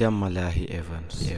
Jamalahi Evans.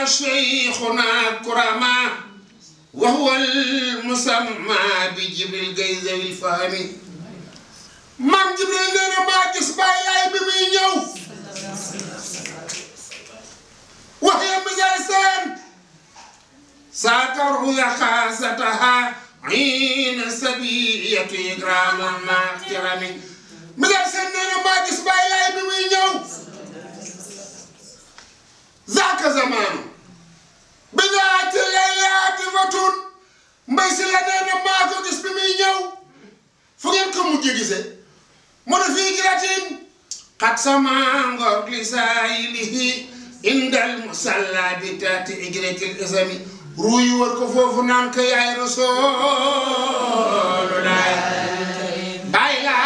شيخنا كرما وهو المسمى بجبريل جيزة الفهم مام جبريل نينا ما جس باي بمي ñew وهي مجالسان ساتر يا خاصتها عين سبية إكرام ما احترامي مجالسان نينا ما جس باي بمي ñew ذاك زمان بذات الليلات فتون مبيس لنا ماكو جس بمي ñew fu ngeen ko mujjé gisé mo na fi giratin qad samanga lisailihi indal musalla bitati igratil isami ruy wor ko fofu nan ko yaay rasulullah bayla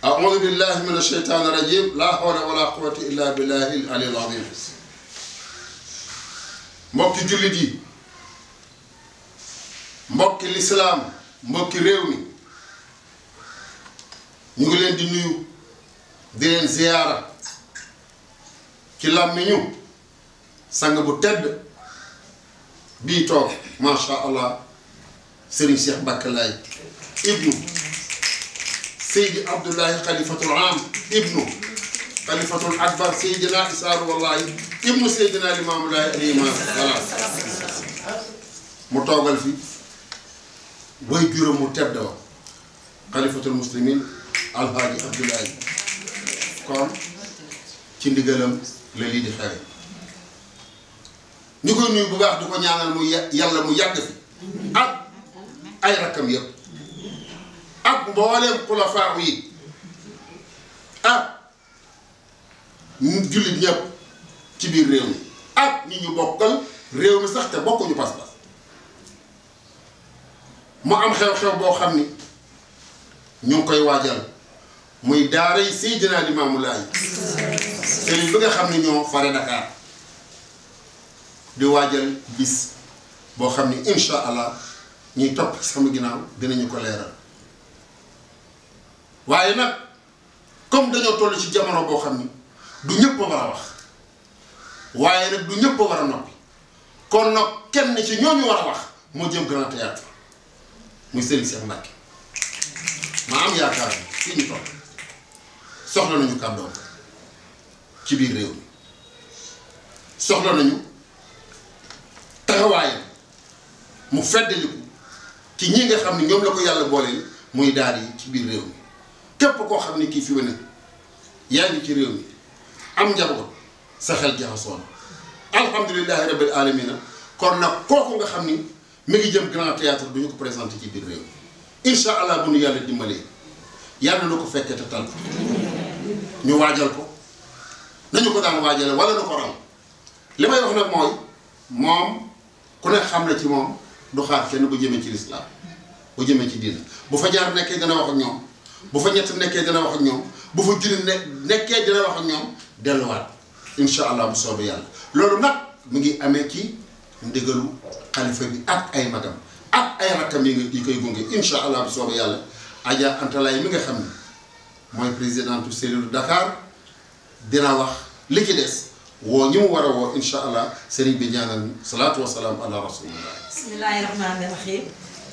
أعوذ بالله من الشيطان الرجيم لا حول ولا قوة إلا بالله العلي العظيم mbokki jullit yi mbokki lislaam mbokki réew mi ñu ngi leen di nuyu di leen ziyaara ci làmmiñu sang bu tedd bii toog masha Allah Serigne Cheikh Mbacké Laye ibnu سيدي عبد الله خليفة العام ابنه خليفة الأكبر سيدنا إسار والله ابن سيدنا الإمام الله الإمام متوغل في ويجور متبدأ خليفة المسلمين الهادي عبد الله كون تندي قلم للي دي خير نقول نيو بباخ دوكو نيانال مو يالا مو ياغ في اي ركام ييب ak mboolem xulafaa yi ak jullit ñëpp ci biir réew mi ak ñi ñu bokkal réew mi sax te bokkuñu pas-pas mu am xew-xew boo xam ni ñu ngi koy waajal muy daara yi Seydina Limaamu Laay sëriñ bi nga xam ni ñoo fare Dakar di waajal bis boo xam ni incha allah ñuy topp sama ginnaaw dinañu ko leeral. waaye nag comme dañoo toll ci jamono boo xam ni du ñëpp a war a wax waaye nag du ñëpp a war a noppi kon nag kenn ci ñooñu war a wax moo jëm Grand Théâtre muy Serigne Cheikh Mbacké ma am yaakaar ni fii ñu toll soxla nañu kàddoom ci biir réew mi soxla nañu taxawaayam mu feddaliku ci ñi nga xam ni ñoom la ko yàlla booleel muy daara yi ci biir réew mi képp koo xam ne kii fi mu ne yaa ngi ci réew mi am njaboot sa xel jaxasoo na alhamdulilahi rabbil alamina kon nag kooku nga xam ni mi ngi jëm Grand Théâtre du ñu ko présenté ci biir réew mi incha allah bu nu yàlla dimbalee yàlla na ko fekkee te tal ñu waajal ko nañu ko daan waajale wala na ko ram li may wax nag mooy moom ku ne xam na ci moom du xaar kenn bu jëmee ci lislaam bu jëmee ci diina bu fa jaar nekkee dina wax ak ñoom bu fa ñett nekkee dina wax ak ñoom bu fa junni nekkee dina wax ak ñoom delluwaat incha allah bu soobee yàlla loolu nag mu ngi amee ci ndigalu xalifa bi ak ay magam ak ay rakkam yi koy gunge incha allah bu soobee yàlla Adja Anta Laye mi nga xam ne mooy présidente cellule Dakar dina wax li ci des woo ñi mu war a woo incha allah sëriñ bi ñaanal salaatu wa salaam ala rasulillah. bismillahi rahmaani rahim.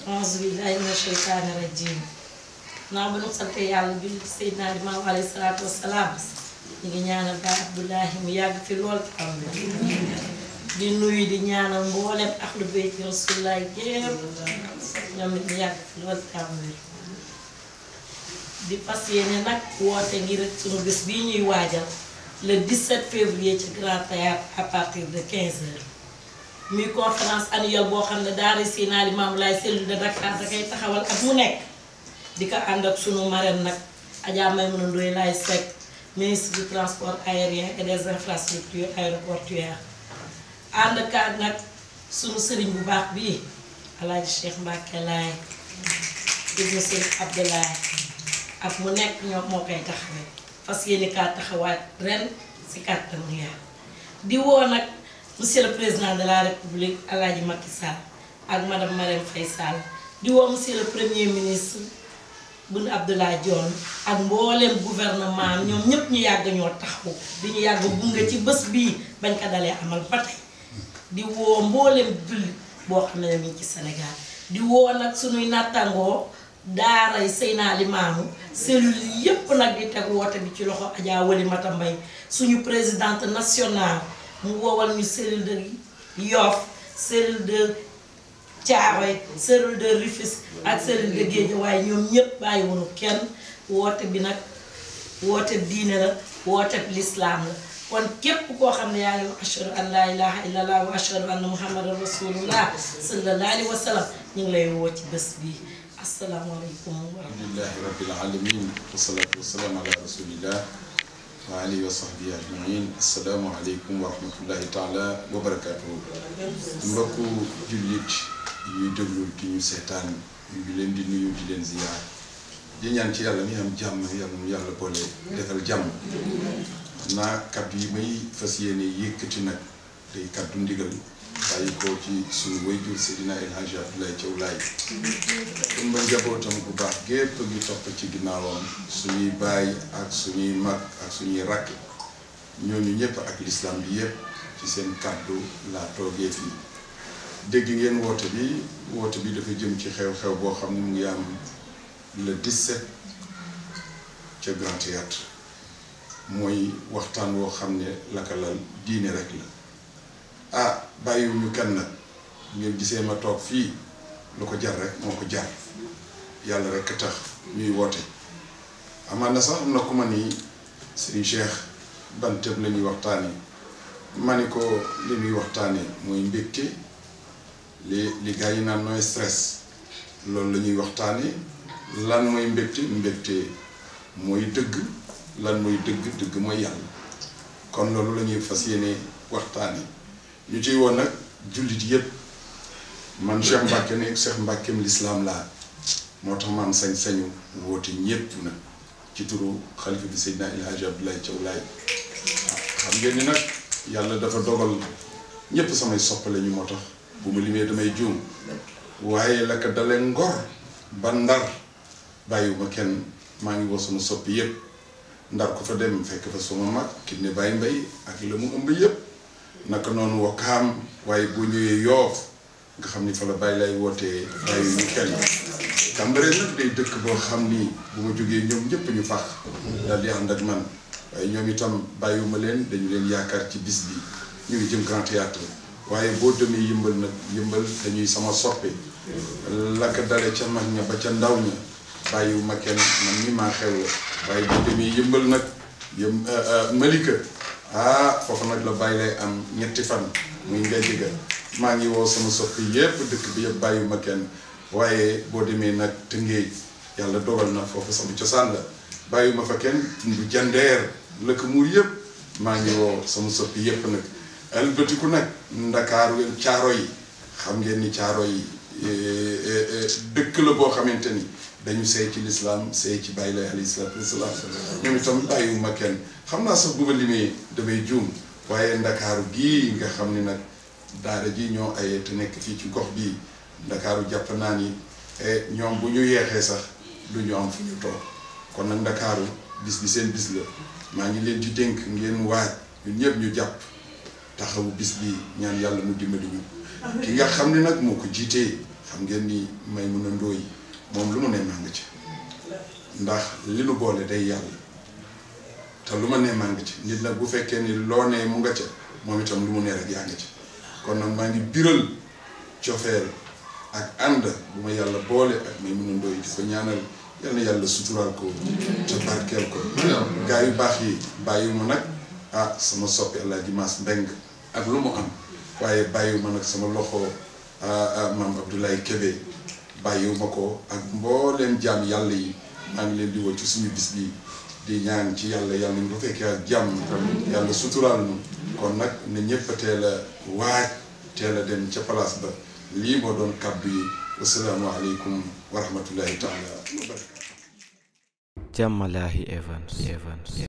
auzu billahi mina shaytaani rajim. naa ba nu sante yàlla julli ci Seydina Limaamu alayhi salaatu wa salaam ñu ngi ñaanal Baay Abdullahi mu yàgg fi lool ci am di nuyu di ñaanal mboolem ahlu bayti Rasulullah gépp ñoom it ñu yàgg fi lool ci am di fas yéene nag woote ngir sunu bés bii ñuy waajal le 17 février ci Grand Théâtre à partir de 15h muy conférence annuelle boo xam ne daara Seydina Limaamu Laay cellule de Dakar da koy taxawal ak mu nekk di ko ànd ak sunu marraine nag Adja Maïmouna Ndoye Laye Seck ministre du transport aérien et des infrastructures aéroportuaires ànd ak nag sunu sëriñ bu baax bii Alaaji Cheikh Mbacke Laye ibnu Sëriñ Abdoulaye ak mu nekk ñoom moo koy taxawee fas yéene kaa taxawaat ren si kàttan Yàlla di woo nag monsieur le président de la république Alaaji Macky Sall ak madame Marème Faye Sall di woo monsieur le premier ministre Boun Abdallah Dionne ak mboolem gouvernement ñoom ñëpp ñu yàgg ñoo taxaw di ñu yàgg gunge ci bés bii bañ ko dalee amal ba tey di woo mboolem jullit boo xam ne mi ngi ci Sénégal di woo nag suñuy nattangoo daaray Seydina Limaamu cellule yépp nag di teg woote bi ci loxo Adja Walimata Mbaye suñu présidente nationale mu woowal ñu cellule de Yoff cellule de Thiaroye cellule de Rufisque ak cellule de Guédiawaye ñoom ñëpp bàyyiwuñu kenn woote bi nag woote diine la woote lislaam la kon képp koo xam ne yaa ngi ashhadu an laa ilaaha illallah wa ashhadu anna muhammadan rasulullah sallallahu alayhi wa sallam ñu ngi lay woo ci bés bi asalaamaaleykum wa rahmatullahi alhamdulillahi rabbil alamin wasalaatu wasalaam ala rasulillah wa alihi wa sahbihi ajmain asalaamaaleykum wa rahmatullahi taala wa barakatuhu mbokku jullit yuy déglu di ñu seetaan ñu ngi leen di nuyu di leen ziyaar di ñaan ci yàlla mi am jàmm yàlla boole defal jàmm naa kaddu yi may fas yéene yëkkati nag day kaddu ndigal bàyyi ko ci suñu wayjur Seydina El Hadji Abdoulaye Thiaw Laye um ba njabootam bu baax gépp gi topp ci ginnaawam suñuy baay ak suñuy mag ak suñuy rakk ñooñu ñëpp ak l'islam bi yëpp ci seen kaddu laa toogee fii dégg ngeen woote bi dafa jëm ci xew-xew boo xam ne mu ngi am le 17 ca Grand Théâtre mooy waxtaan woo xam ne lakalal diine rek la bàyyiwuñu kenn nag ngeen gisee ma toog fii lu ko jar rek moo ko jar yàlla rek tax ñuy woote amaan na sax am na ku ma ni Serigne Cheikh ban tëb la ñuy waxtaane ma ni ko li ñuy waxtaane mooy mbégte li gars yi naan nooy stress loolu la ñuy waxtaane lan mooy mbégte mooy dëgg lan mooy dëgg mooy yàlla kon loolu la ñuy fas yéene waxtaane ñu ciy woon nag jullit yépp man Cheikh Mbacke ne Cheikh Mbackeem l'islam laa moo tax ma am sañ-sañu woote ñépp na ci turu xalifa bi Seydina El Hadji Abdoulaye Thiaw Laye xam ngeen ni nag yàlla dafa dogal ñépp samay soppale ñu moo tax bu ma limee damay juum waaye la ko dalee Ngor ba Ndar bàyyiwuma kenn maa ngi woo sama soppi yépp Ndar ko fa dem fekk fa sama mag ki ne Baye Mbaye ak la mu ëmb yépp naka noonu Wakaam waaye bu ñëwee Yoof nga xam ni fa la Baye lay wootee bàyyi ñu kenn Cambérène nag day dëkk boo xam ni bu ma jógee ñoom ñëpp ñu fax daal di ànd ak man waaye ñoom itam bàyyiwuma leen dañu leen yaakaar ci bis bi ñu ngi jëm Grand Théâtre waaye boo demee yëmbal nag yëmbal dañuy sama soppe la ko dale ca mag ña ba ca ndaw ña bàyyiwuma kenn man ni maa xew la waaye boo demee yëmbal nag Malika foofu nag la bàyyi lay am ñetti fan muy ngejj ga maa ngi woo sama soppi yépp dëkk bi yëpp bàyyiwuma kenn waaye boo demee nag Tëngéej yàlla dogal na foofu sama cosaan la bàyyiwuma fa kenn tundu jandeer lëkk muur yëpp maa ngi woo sama soppi yëpp nag albatiku nag Ndakaaru caaro yi xam ngeen ni caaro yi dëkk la boo xamante ni dañu seey ci lislaam seey ci bàyyi lay alayhi salaatu wasalaam ñoom itam bàyyiwuma kenn xam naa sax bu ma limee damay juum waaye Ndakaaru gii nga xam ni nag daara ji ñoo ayee te nekk fii ci gox bii Ndakaaru jàpp naa ni ñoom bu ñu yeexee sax du ñu am fu ñu toog kon nag Ndakaaru bis bi seen bis la maa ngi leen di dénk ngeen waaj ñun ñëpp ñu jàpp taxawu bis bi ñaan yàlla mu dimbali ñu ki nga xam ne nag moo ko jiitee xam ngeen ni Maymuna Ndooy moom lu mu ne maa ngi ci ndax li nu boole day yàlla te lu ma ne maa ngi ci nit nag bu fekkee ni loo ne mu nga ca moom itam lu mu ne rek yaa ngi ci kon nag maa ngi biral cofeel ak ànd bu ma yàlla boole ak Maymuna Ndooy di ko ñaanal yal na yàlla suturaal ko te barkeel ko gaa yu baax yi bàyyiwuma nag sama soppi Alaaji Maas Mbeng ak lu mu am waaye bàyyiwuma nag sama loxo maam Abdoulaye Kébé bàyyiwuma ko ak mbooleem jaam yàlla yi maa ngi leen di woo ci suñu bis bi di ñaan ci yàlla yàlla ñu ko fekkee ak jàmm yàlla suturaal nu kon nag ne ñëpp teel a waaj teel a dem ca place ba lii moo doon kàddu yi wasalaamu aleykum wa rahmatullahi taala wa barakatu. Jamalaahi Evans